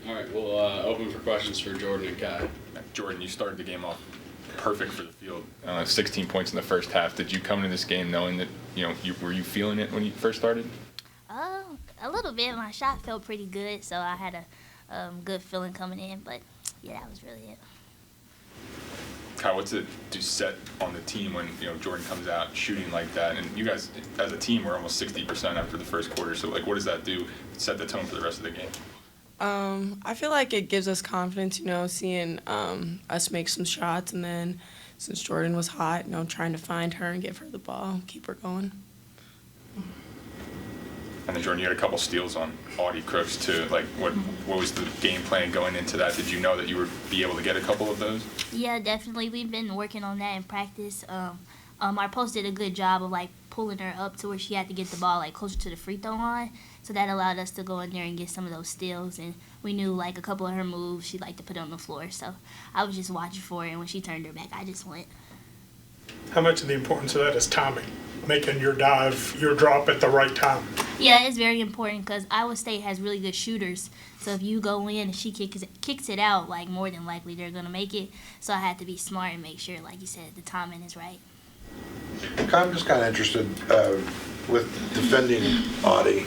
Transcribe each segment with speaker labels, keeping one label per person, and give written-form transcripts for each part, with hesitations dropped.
Speaker 1: All right, we'll open for questions for Jordan and Kyah.
Speaker 2: Jordan, you started the game off perfect for the field. 16 points in the first half. Did you come into this game knowing that, were you feeling it when you first started?
Speaker 3: A little bit. My shot felt pretty good, so I had a good feeling coming in. But yeah, that was really it.
Speaker 2: Kyah, what's it to set on the team when Jordan comes out shooting like that? And you guys, as a team, were almost 60% after the first quarter. So what does that do? Set the tone for the rest of the game.
Speaker 4: I feel like it gives us confidence, seeing us make some shots, and then since Jordan was hot, trying to find her and give her the ball, keep her going.
Speaker 2: And then Jordan, you had a couple steals on Audie Crooks too. What was the game plan going into that? Did you know that you would be able to get a couple of those?
Speaker 3: Yeah, definitely. We've been working on that in practice. Our post did a good job of pulling her up to where she had to get the ball closer to the free throw line. So that allowed us to go in there and get some of those steals. And we knew a couple of her moves she liked to put on the floor. So I was just watching for her, and when she turned her back, I just went.
Speaker 5: How much of the importance of that is timing, making your dive, your drop at the right time?
Speaker 3: Yeah, it's very important because Iowa State has really good shooters. So if you go in and she kicks it out, more than likely they're going to make it. So I had to be smart and make sure, like you said, the timing is right.
Speaker 6: I'm just kind of interested with defending Audie,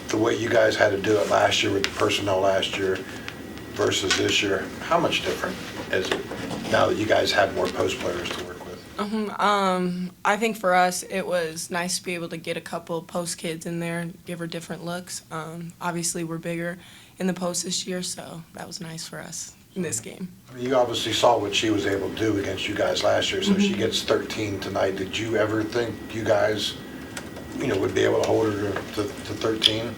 Speaker 6: the way you guys had to do it last year with the personnel last year versus this year. How much different is it now that you guys have more post players to work with?
Speaker 4: I think for us, it was nice to be able to get a couple post kids in there and give her different looks. Obviously, we're bigger in the post this year, so that was nice for us in this game.
Speaker 6: I mean, you obviously saw what she was able to do against you guys last year, so she gets 13 tonight. Did you ever think you guys, would be able to hold her to 13?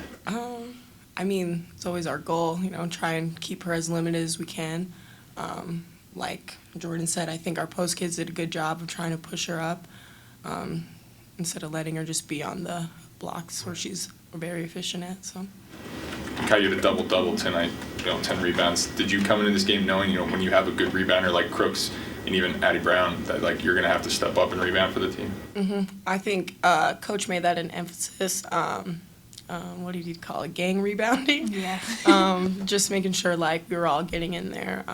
Speaker 4: It's always our goal, try and keep her as limited as we can. Like Jordan said, I think our post kids did a good job of trying to push her up instead of letting her just be on the blocks where she's very efficient at. So.
Speaker 2: Kyah, you had a double-double tonight, 10 rebounds. Did you come into this game knowing, when you have a good rebounder like Crooks and even Addie Brown, that you're going to have to step up and rebound for the team?
Speaker 4: I think Coach made that an emphasis. What did he call it? Gang rebounding?
Speaker 3: Yeah.
Speaker 4: Just making sure, we were all getting in there,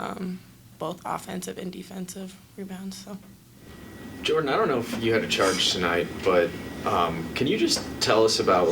Speaker 4: both offensive and defensive rebounds. So.
Speaker 7: Jordan, I don't know if you had a charge tonight, but can you just tell us about,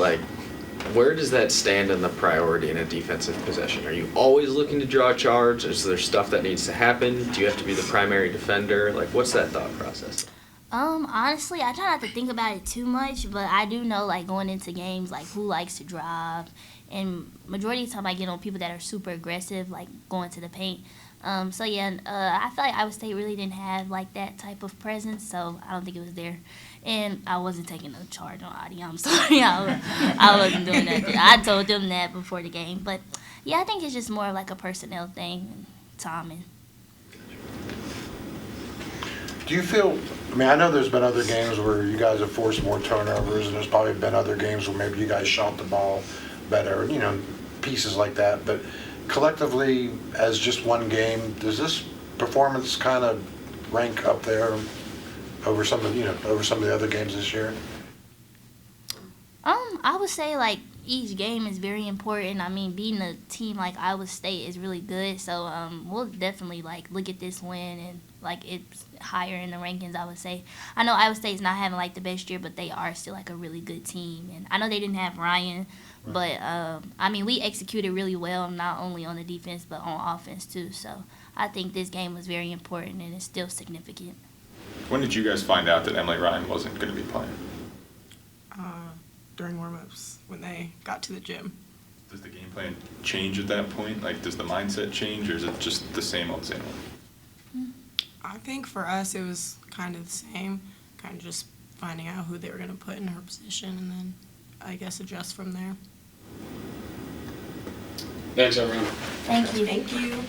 Speaker 7: where does that stand in the priority in a defensive possession? Are you always looking to draw a charge? Is there stuff that needs to happen? Do you have to be the primary defender? What's that thought process?
Speaker 3: Honestly, I try not to think about it too much, but I do know, going into games, who likes to drive. And majority of the time I get on people that are super aggressive, going to the paint. I feel like Iowa State really didn't have, that type of presence, so I don't think it was there. And I wasn't taking no charge on Audie. I'm sorry. I wasn't doing that. I told them that before the game. But, yeah, I think it's just more of a personnel thing and timing.
Speaker 6: Do you feel, I know there's been other games where you guys have forced more turnovers, and there's probably been other games where maybe you guys shot the ball better, pieces like that. But collectively, as just one game, does this performance kind of rank up there over some of the other games this year?
Speaker 3: I would say each game is very important. Beating a team like Iowa State is really good. So we'll definitely look at this win and it's higher in the rankings. I would say. I know Iowa State's not having the best year, but they are still a really good team. And I know they didn't have Ryan, but we executed really well, not only on the defense but on offense too. So I think this game was very important and it's still significant.
Speaker 2: When did you guys find out that Emily Ryan wasn't going to be playing?
Speaker 4: During warm-ups when they got to the gym.
Speaker 2: Does the game plan change at that point? Does the mindset change, or is it just the same old, same old?
Speaker 4: I think for us it was kind of the same, kind of just finding out who they were going to put in her position and then I guess adjust from there.
Speaker 1: Thanks, everyone.
Speaker 3: Thank you.
Speaker 4: Thank you.